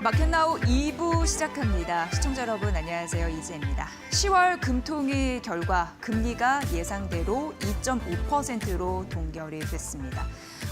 마켓나우 2부 시작합니다. 시청자 여러분 안녕하세요. 이지혜입니다. 10월 금통위 결과 금리가 예상대로 2.5%로 동결이 됐습니다.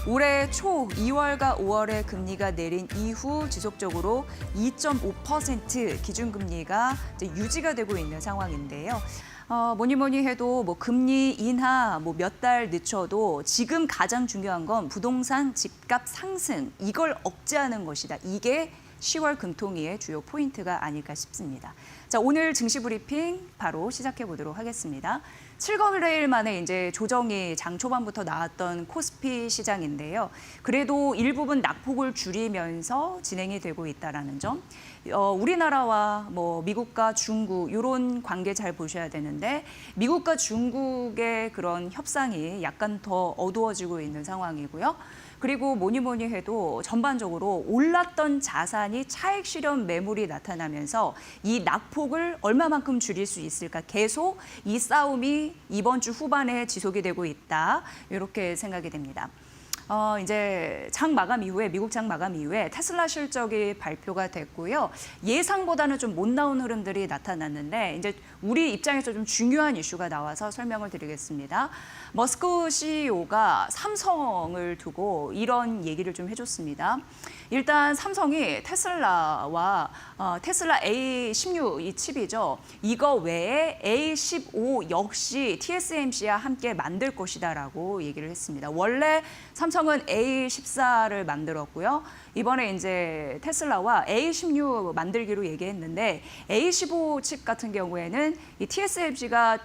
올해 초 2월과 5월에 금리가 내린 이후 지속적으로 2.5% 기준금리가 유지가 되고 있는 상황인데요. 뭐니 해도 금리 인하 몇 달 늦춰도 지금 가장 중요한 건 부동산 집값 상승, 이걸 억제하는 것이다. 이게 10월 금통위의 주요 포인트가 아닐까 싶습니다. 자, 오늘 증시 브리핑 바로 시작해 보도록 하겠습니다. 7거래일 만에 이제 조정이 장 초반부터 나왔던 코스피 시장인데요. 그래도 일부분 낙폭을 줄이면서 진행이 되고 있다라는 점. 우리나라와 미국과 중국 이런 관계 잘 보셔야 되는데 미국과 중국의 그런 협상이 약간 더 어두워지고 있는 상황이고요. 그리고 뭐니 해도 전반적으로 올랐던 자산이 차익 실현 매물이 나타나면서 이 낙폭을 얼마만큼 줄일 수 있을까 계속 이 싸움이 이번 주 후반에 지속이 되고 있다. 이렇게 생각이 됩니다. 이제 장 마감 이후에 미국 장 마감 이후에 테슬라 실적이 발표가 됐고요. 예상보다는 좀 못 나온 흐름들이 나타났는데 이제 우리 입장에서 좀 중요한 이슈가 나와서 설명을 드리겠습니다. 머스크 CEO가 삼성을 두고 이런 얘기를 좀 해줬습니다. 일단 삼성이 테슬라와 테슬라 A16 이 칩이죠. 이거 외에 A15 역시 TSMC와 함께 만들 것이다라고 얘기를 했습니다. 원래 삼성은 A14를 만들었고요. 이번에 이제 테슬라와 A16 만들기로 얘기했는데 A15 칩 같은 경우에는 이 TSMC가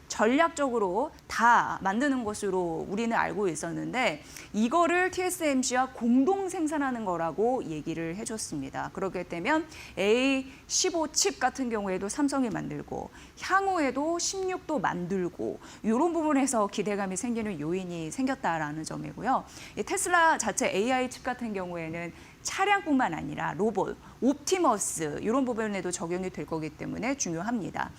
전략적으로 다 만드는 것으로 우리는 알고 있었는데 이거를 TSMC와 공동 생산하는 거라고 얘기를 해줬습니다. 그렇게 되면 A15 칩 같은 경우에도 삼성이 만들고 향후에도 16도 만들고 이런 부분에서 기대감이 생기는 요인이 생겼다라는 점이고요. 이 테슬라 자체 AI 칩 같은 경우에는 차량뿐만 아니라 로봇, 옵티머스 이런 부분에도 적용이 될 거기 때문에 중요합니다.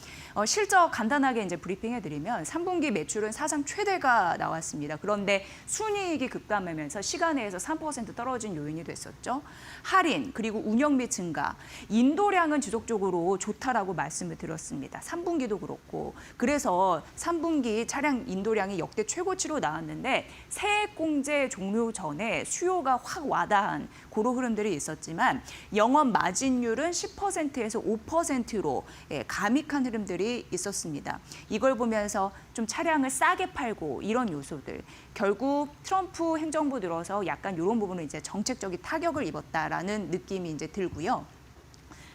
실적 간단하게 이제 브리핑해드리면 3분기 매출은 사상 최대가 나왔습니다. 그런데 순이익이 급감하면서 시간외에서 3% 떨어진 요인이 됐었죠. 할인 그리고 운영비 증가, 인도량은 지속적으로 좋다라고 말씀을 드렸습니다. 3분기도 그렇고 그래서 3분기 차량 인도량이 역대 최고치로 나왔는데 세액공제 종료 전에 수요가 확 와닿은 그런 흐름들이 있었지만 영업 마진율은 10%에서 5%로 감익한 흐름들이 있었습니다. 이걸 보면서 좀 차량을 싸게 팔고 이런 요소들 결국 트럼프 행정부 들어서 약간 이런 부분은 이제 정책적인 타격을 입었다라는 느낌이 이제 들고요.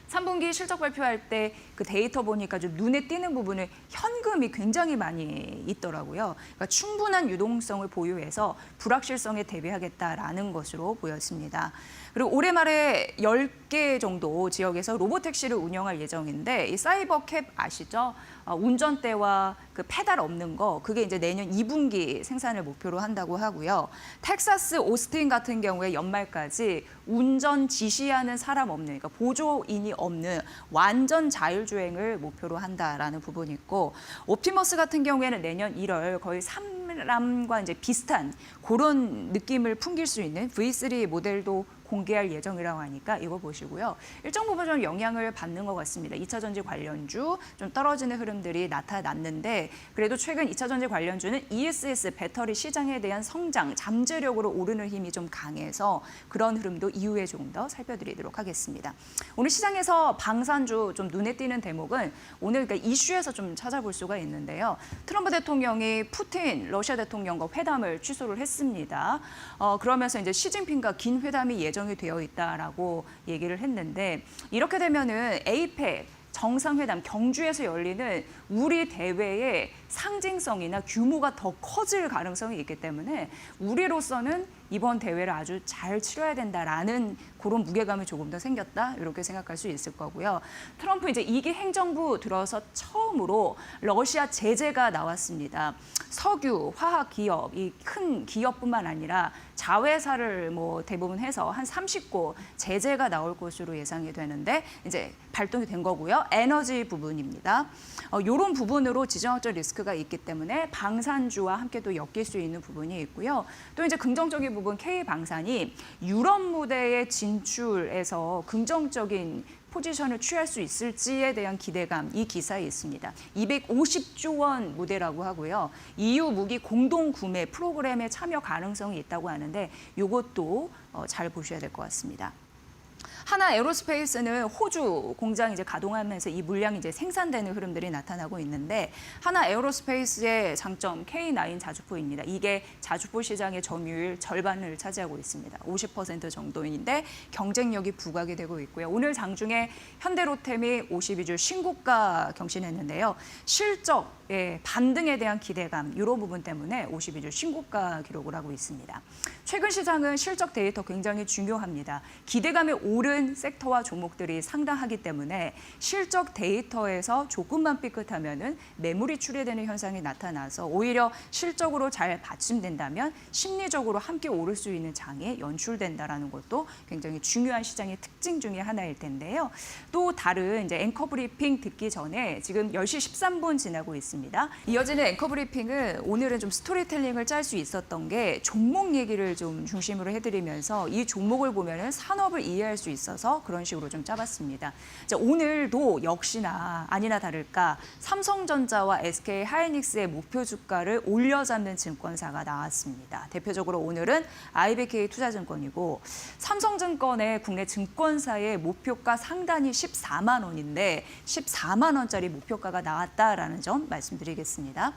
3분기 실적 발표할 때 그 데이터 보니까 좀 눈에 띄는 부분은 현금이 굉장히 많이 있더라고요. 그러니까 충분한 유동성을 보유해서 불확실성에 대비하겠다라는 것으로 보였습니다. 그리고 올해 말에 10개 정도 지역에서 로보택시를 운영할 예정인데 이 사이버캡 아시죠? 운전대와 그 페달 없는 거 그게 이제 내년 2분기 생산을 목표로 한다고 하고요. 텍사스 오스틴 같은 경우에 연말까지 운전 지시하는 사람 없는 그러니까 보조인이 없는 완전 자율주행을 목표로 한다라는 부분이 있고 옵티머스 같은 경우에는 내년 1월 거의 삼람과 이제 비슷한 그런 느낌을 풍길 수 있는 V3 모델도 공개할 예정이라고 하니까 이거 보시고요. 일정 부분 좀 영향을 받는 것 같습니다. 2차 전지 관련주 좀 떨어지는 흐름들이 나타났는데 그래도 최근 2차 전지 관련주는 ESS 배터리 시장에 대한 성장, 잠재력으로 오르는 힘이 좀 강해서 그런 흐름도 이후에 조금 더 살펴드리도록 하겠습니다. 오늘 시장에서 방산주 좀 눈에 띄는 대목은 오늘 그러니까 이슈에서 좀 찾아볼 수가 있는데요. 트럼프 대통령이 푸틴 러시아 대통령과 회담을 취소를 했습니다. 그러면서 이제 시진핑과 긴 회담이 예정이 되어 있다라고 얘기를 했는데 이렇게 되면은 에이펙 정상회담 경주에서 열리는 우리 대회의 상징성이나 규모가 더 커질 가능성이 있기 때문에 우리로서는 이번 대회를 아주 잘 치러야 된다라는 그런 무게감이 조금 더 생겼다 이렇게 생각할 수 있을 거고요. 트럼프 이제 2기 행정부 들어서 처음으로 러시아 제재가 나왔습니다. 석유, 화학 기업, 이 큰 기업뿐만 아니라 자회사를 대부분 해서 한 30곳 제재가 나올 것으로 예상이 되는데 이제 발동이 된 거고요. 에너지 부분입니다. 이런 부분으로 지정학적 리스크가 있기 때문에 방산주와 함께 또 엮일 수 있는 부분이 있고요. 또 이제 긍정적인 부분 K방산이 유럽 무대에 진출해서 긍정적인 포지션을 취할 수 있을지에 대한 기대감, 이 기사에 있습니다. 250조 원 무대라고 하고요. EU 무기 공동 구매 프로그램에 참여 가능성이 있다고 하는데 이것도 잘 보셔야 될 것 같습니다. 하나 에어로스페이스는 호주 공장 이제 가동하면서 이 물량이 이제 생산되는 흐름들이 나타나고 있는데 하나 에어로스페이스의 장점 K9 자주포입니다. 이게 자주포 시장의 점유율 절반을 차지하고 있습니다. 50% 정도인데 경쟁력이 부각이 되고 있고요. 오늘 장중에 현대로템이 52주 신고가 경신했는데요. 실적의 반등에 대한 기대감 이런 부분 때문에 52주 신고가 기록을 하고 있습니다. 최근 시장은 실적 데이터 굉장히 중요합니다. 기대감이 오른 섹터와 종목들이 상당하기 때문에 실적 데이터에서 조금만 삐끗하면은 매물이 출회되는 현상이 나타나서 오히려 실적으로 잘 받침된다면 심리적으로 함께 오를 수 있는 장이 연출된다라는 것도 굉장히 중요한 시장의 특징 중에 하나일 텐데요. 또 다른 이제 앵커 브리핑 듣기 전에 지금 10시 13분 지나고 있습니다. 이어지는 앵커 브리핑은 오늘은 좀 스토리텔링을 짤 수 있었던 게 종목 얘기를 좀 중심으로 해드리면서 이 종목을 보면은 산업을 이해할 수 있어서 그런 식으로 좀 짜봤습니다. 자, 오늘도 역시나 아니나 다를까 삼성전자와 SK 하이닉스의 목표 주가를 올려잡는 증권사가 나왔습니다. 대표적으로 오늘은 IBK 투자증권이고 삼성증권의 국내 증권사의 목표가 상단이 14만 원인데 14만 원짜리 목표가가 나왔다라는 점 말씀드리겠습니다.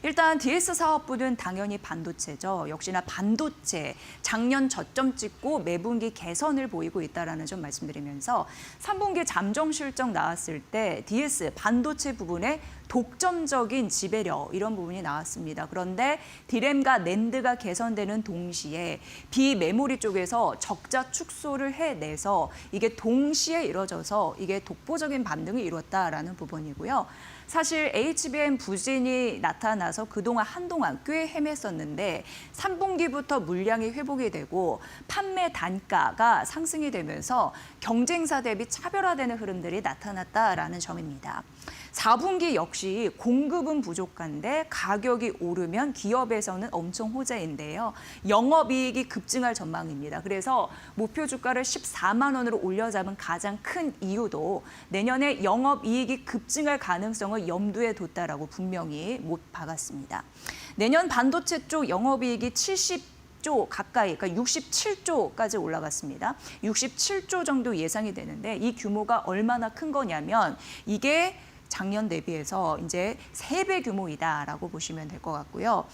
일단 DS 사업부는 당연히 반도체죠. 역시나 반도체 작년 저점 찍고 매분기 개선을 보이고 있다라는 점 말씀드리면서 3분기 잠정 실적 나왔을 때 DS 반도체 부분에 독점적인 지배력 이런 부분이 나왔습니다. 그런데 디램과 낸드가 개선되는 동시에 비메모리 쪽에서 적자 축소를 해내서 이게 동시에 이뤄져서 이게 독보적인 반등을 이뤘다라는 부분이고요. 사실 HBM 부진이 나타나서 그동안 한동안 꽤 헤맸었는데 3분기부터 물량이 회복이 되고 판매 단가가 상승이 되면서 경쟁사 대비 차별화되는 흐름들이 나타났다라는 점입니다. 4분기 역시 공급은 부족한데 가격이 오르면 기업에서는 엄청 호재인데요. 영업이익이 급증할 전망입니다. 그래서 목표 주가를 14만 원으로 올려잡은 가장 큰 이유도 내년에 영업이익이 급증할 가능성을 염두에 뒀다라고 분명히 못 박았습니다. 내년 반도체 쪽 영업이익이 70조 가까이, 그러니까 67조까지 올라갔습니다. 67조 정도 예상이 되는데 이 규모가 얼마나 큰 거냐면 이게 작년 대비해서 이제 3배 규모이다라고 보시면 될 것 같고요.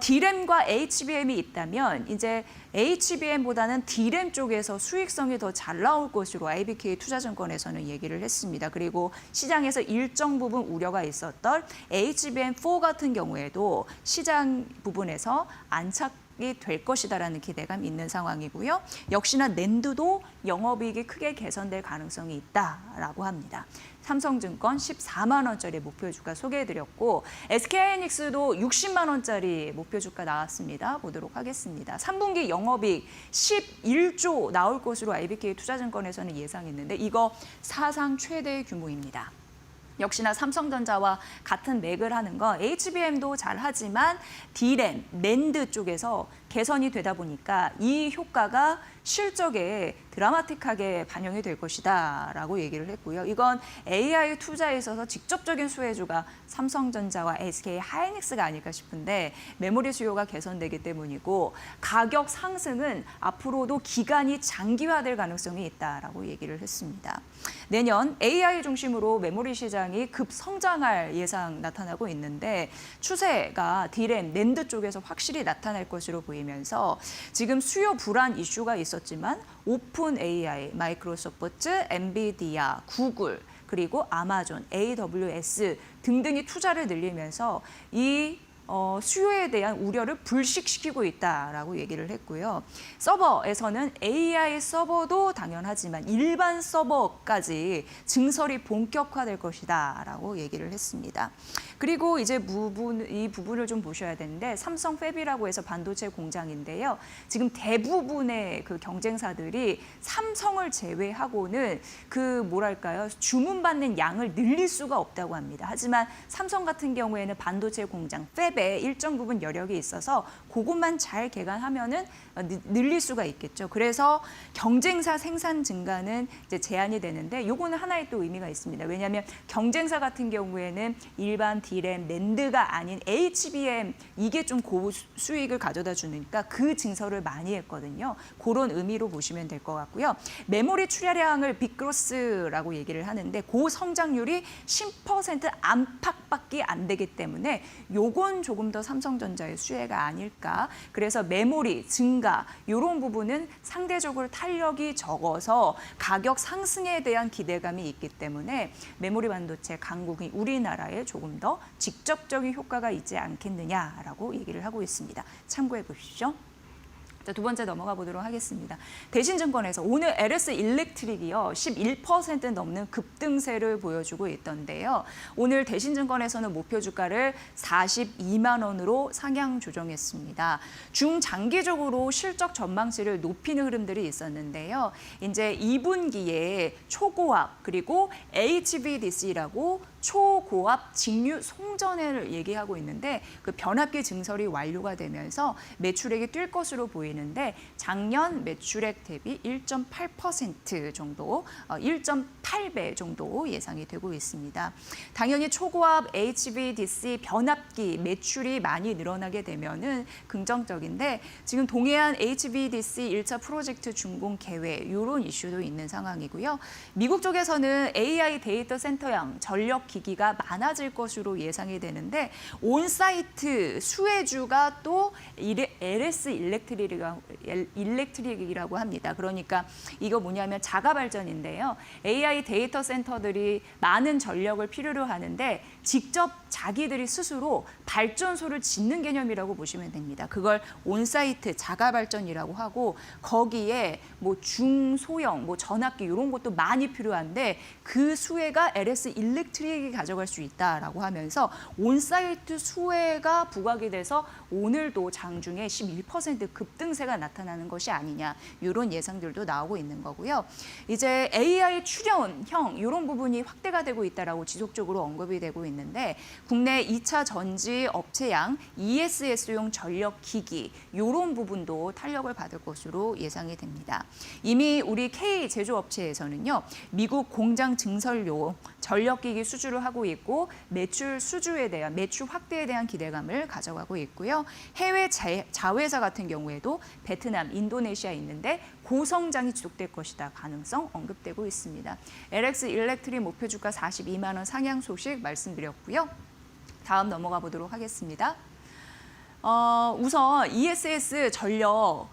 D램과 HBM이 있다면 이제 HBM보다는 D램 쪽에서 수익성이 더 잘 나올 것으로 IBK 투자증권에서는 얘기를 했습니다. 그리고 시장에서 일정 부분 우려가 있었던 HBM4 같은 경우에도 시장 부분에서 안착이 될 것이다라는 기대감이 있는 상황이고요. 역시나 낸드도 영업이익이 크게 개선될 가능성이 있다라고 합니다. 삼성증권 14만 원짜리 목표 주가 소개해드렸고 SK하이닉스도 60만 원짜리 목표 주가 나왔습니다. 보도록 하겠습니다. 3분기 영업이익 11조 나올 것으로 IBK 투자증권에서는 예상했는데 이거 사상 최대 규모입니다. 역시나 삼성전자와 같은 맥을 하는 건 HBM도 잘하지만 D램, 낸드 쪽에서 개선이 되다 보니까 이 효과가 실적에 드라마틱하게 반영이 될 것이다 라고 얘기를 했고요. 이건 AI 투자에 있어서 직접적인 수혜주가 삼성전자와 SK 하이닉스가 아닐까 싶은데 메모리 수요가 개선되기 때문이고 가격 상승은 앞으로도 기간이 장기화될 가능성이 있다라고 얘기를 했습니다. 내년 AI 중심으로 메모리 시장이 급성장할 예상 나타나고 있는데 추세가 D램, 낸드 쪽에서 확실히 나타날 것으로 보이면서 지금 수요 불안 이슈가 있었지만 오픈 AI, 마이크로소프트, 엔비디아, 구글, 그리고 아마존, AWS 등등이 투자를 늘리면서 이 수요에 대한 우려를 불식시키고 있다라고 얘기를 했고요. 서버에서는 AI 서버도 당연하지만 일반 서버까지 증설이 본격화될 것이다라고 얘기를 했습니다. 그리고 이제 이 부분을 좀 보셔야 되는데 삼성 팹이라고 해서 반도체 공장인데요. 지금 대부분의 그 경쟁사들이 삼성을 제외하고는 주문받는 양을 늘릴 수가 없다고 합니다. 하지만 삼성 같은 경우에는 반도체 공장 팹 8배 일정 부분 여력이 있어서 그것만 잘 개간하면은 늘릴 수가 있겠죠. 그래서 경쟁사 생산 증가는 이제 제한이 되는데 요거는 하나의 또 의미가 있습니다. 왜냐하면 경쟁사 같은 경우에는 일반 D램, 낸드가 아닌 HBM 이게 좀 고수익을 가져다 주니까 그 증설을 많이 했거든요. 그런 의미로 보시면 될 것 같고요. 메모리 출하량을 빅그로스라고 얘기를 하는데 그 성장률이 10% 안팎밖에 안 되기 때문에 요건 조금 더 삼성전자의 수혜가 아닐까. 그래서 메모리 증가 이런 부분은 상대적으로 탄력이 적어서 가격 상승에 대한 기대감이 있기 때문에 메모리 반도체 강국이 우리나라에 조금 더 직접적인 효과가 있지 않겠느냐라고 얘기를 하고 있습니다. 참고해 보시죠. 자, 두 번째 넘어가 보도록 하겠습니다. 대신증권에서 오늘 LS 일렉트릭이요 11% 넘는 급등세를 보여주고 있던데요. 오늘 대신증권에서는 목표 주가를 42만 원으로 상향 조정했습니다. 중장기적으로 실적 전망치를 높이는 흐름들이 있었는데요. 이제 2분기에 초고압 그리고 HVDC라고 초고압 직류 송전을 얘기하고 있는데 그 변압기 증설이 완료가 되면서 매출액이 뛸 것으로 보이는데 작년 매출액 대비 1.8% 정도, 1.8배 정도 예상이 되고 있습니다. 당연히 초고압 HVDC 변압기 매출이 많이 늘어나게 되면은 긍정적인데 지금 동해안 HVDC 1차 프로젝트 준공 계획 이런 이슈도 있는 상황이고요. 미국 쪽에서는 AI 데이터 센터형 전력 기기가 많아질 것으로 예상이 되는데 온사이트 수혜주가 또 LS 일렉트릭이라고 합니다. 그러니까 이거 뭐냐면 자가 발전인데요. AI 데이터 센터들이 많은 전력을 필요로 하는데 직접 자기들이 스스로 발전소를 짓는 개념이라고 보시면 됩니다. 그걸 온사이트 자가 발전이라고 하고 거기에 뭐 중소형 뭐 전압기 이런 것도 많이 필요한데 그 수혜가 LS 일렉트릭이 가져갈 수 있다라고 하면서 온사이트 수혜가 부각이 돼서 오늘도 장중에 11% 급등세가 나타나는 것이 아니냐 이런 예상들도 나오고 있는 거고요. 이제 AI 출연형 이런 부분이 확대가 되고 있다라고 지속적으로 언급이 되고 있는데 국내 2차 전지 업체양 ESS용 전력 기기 이런 부분도 탄력을 받을 것으로 예상이 됩니다. 이미 우리 K 제조업체에서는요. 미국 공장 증설용 전력기기 수주를 하고 있고 매출 수주에 대한 매출 확대에 대한 기대감을 가져가고 있고요. 해외 자회사 같은 경우에도 베트남, 인도네시아 있는데 고성장이 지속될 것이다 가능성 언급되고 있습니다. LX 일렉트릭 목표 주가 42만 원 상향 소식 말씀드렸고요. 다음 넘어가 보도록 하겠습니다. 우선 ESS 전력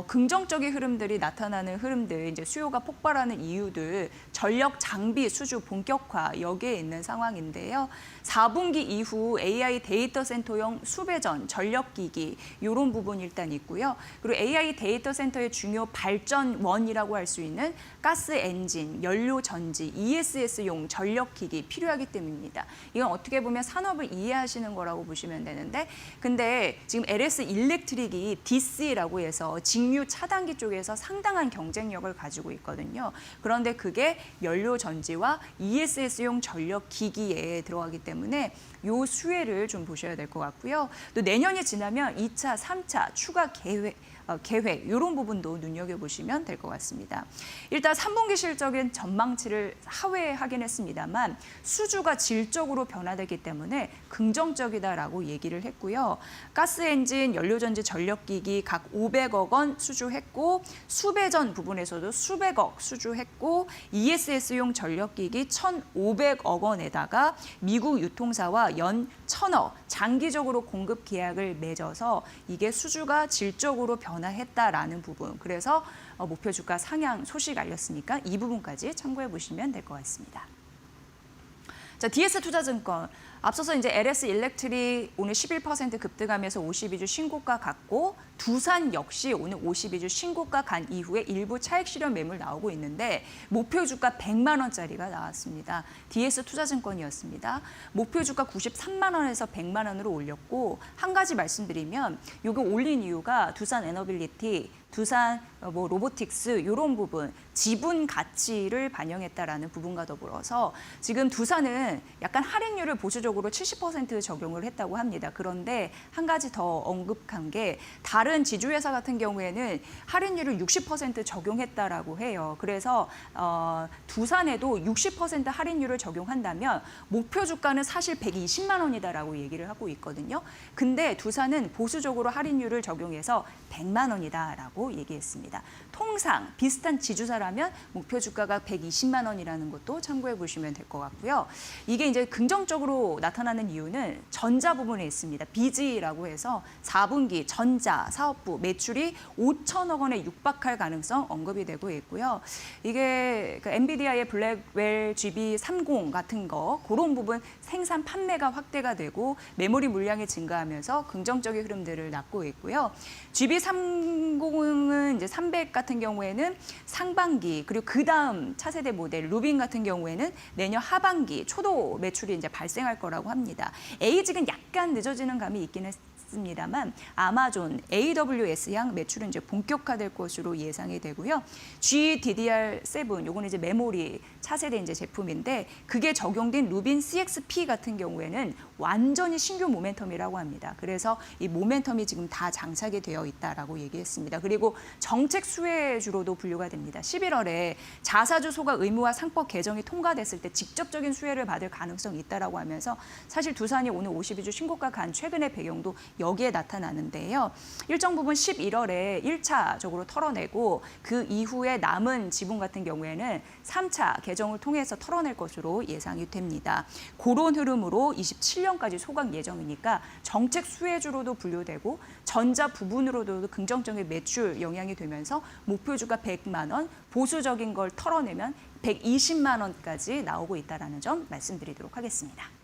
긍정적인 흐름들이 나타나는 흐름들, 이제 수요가 폭발하는 이유들, 전력 장비 수주 본격화 여기에 있는 상황인데요. 4분기 이후 AI 데이터 센터용 수배전, 전력기기 이런 부분 일단 있고요. 그리고 AI 데이터 센터의 중요 발전원이라고 할 수 있는 가스 엔진, 연료 전지, ESS용 전력기기 필요하기 때문입니다. 이건 어떻게 보면 산업을 이해하시는 거라고 보시면 되는데 근데 지금 LS 일렉트릭이 DC라고 해서 직류 차단기 쪽에서 상당한 경쟁력을 가지고 있거든요. 그런데 그게 연료 전지와 ESS용 전력 기기에 들어가기 때문에 요 수혜를 좀 보셔야 될 것 같고요. 또 내년이 지나면 2차, 3차 추가 계획 이런 부분도 눈여겨보시면 될 것 같습니다. 일단 3분기 실적인 전망치를 하회하긴 했습니다만 수주가 질적으로 변화되기 때문에 긍정적이다라고 얘기를 했고요. 가스엔진, 연료전지, 전력기기 각 500억 원 수주했고 수배전 부분에서도 수백억 수주했고 ESS용 전력기기 1,500억 원에다가 미국 유통사와 연 1,000억 장기적으로 공급 계약을 맺어서 이게 수주가 질적으로 변화했다라는 부분. 그래서 목표 주가 상향 소식 알렸으니까 이 부분까지 참고해 보시면 될 것 같습니다. 자, DS투자증권. 앞서서 이제 LS 일렉트릭 오늘 11% 급등하면서 52주 신고가 갔고 두산 역시 오늘 52주 신고가 간 이후에 일부 차익 실현 매물 나오고 있는데 목표 주가 100만 원짜리가 나왔습니다. DS투자증권이었습니다. 목표 주가 93만 원에서 100만 원으로 올렸고 한 가지 말씀드리면 이거 올린 이유가 두산 에너빌리티, 두산 뭐 로보틱스 이런 부분, 지분 가치를 반영했다라는 부분과 더불어서 지금 두산은 약간 할인율을 보수적으로 70% 적용을 했다고 합니다. 그런데 한 가지 더 언급한 게 다른 지주회사 같은 경우에는 할인율을 60% 적용했다라고 해요. 그래서 두산에도 60% 할인율을 적용한다면 목표 주가는 사실 120만 원이다라고 얘기를 하고 있거든요. 근데 두산은 보수적으로 할인율을 적용해서 100만 원이다라고 얘기했습니다. 통상 비슷한 지주사라면 목표 주가가 120만 원이라는 것도 참고해 보시면 될 것 같고요. 이게 이제 긍정적으로 나타나는 이유는 전자 부분에 있습니다. 비지라고 해서 4분기 전자 사업부 매출이 5천억 원에 육박할 가능성 언급이 되고 있고요. 이게 그 엔비디아의 블랙웰 GB30 같은 거 그런 부분 생산 판매가 확대가 되고 메모리 물량이 증가하면서 긍정적인 흐름들을 낳고 있고요. GB30은 이제 300 같은 경우에는 상반기 그리고 그 다음 차세대 모델 루빈 같은 경우에는 내년 하반기 초도 매출이 이제 발생할 거라고 합니다. 에이직은 약간 늦어지는 감이 있긴 했습니다만 아마존, AWS 향 매출은 이제 본격화될 것으로 예상이 되고요. GDDR7 요거는 이제 메모리 차세대 이제 제품인데 그게 적용된 루빈 CXP 같은 경우에는 완전히 신규 모멘텀이라고 합니다. 그래서 이 모멘텀이 지금 다 장착이 되어 있다라고 얘기했습니다. 그리고 정책 수혜주로도 분류가 됩니다. 11월에 자사주 소각 의무화 상법 개정이 통과됐을 때 직접적인 수혜를 받을 가능성이 있다라고 하면서 사실 두산이 오늘 52주 신고가 간 최근의 배경도 여기에 나타나는데요. 일정 부분 11월에 1차적으로 털어내고 그 이후에 남은 지분 같은 경우에는 3차 개정을 통해서 털어낼 것으로 예상이 됩니다. 그런 흐름으로 27년까지 소각 예정이니까 정책 수혜주로도 분류되고 전자 부분으로도 긍정적인 매출 영향이 되면서 목표주가 100만 원, 보수적인 걸 털어내면 120만 원까지 나오고 있다는 점 말씀드리도록 하겠습니다.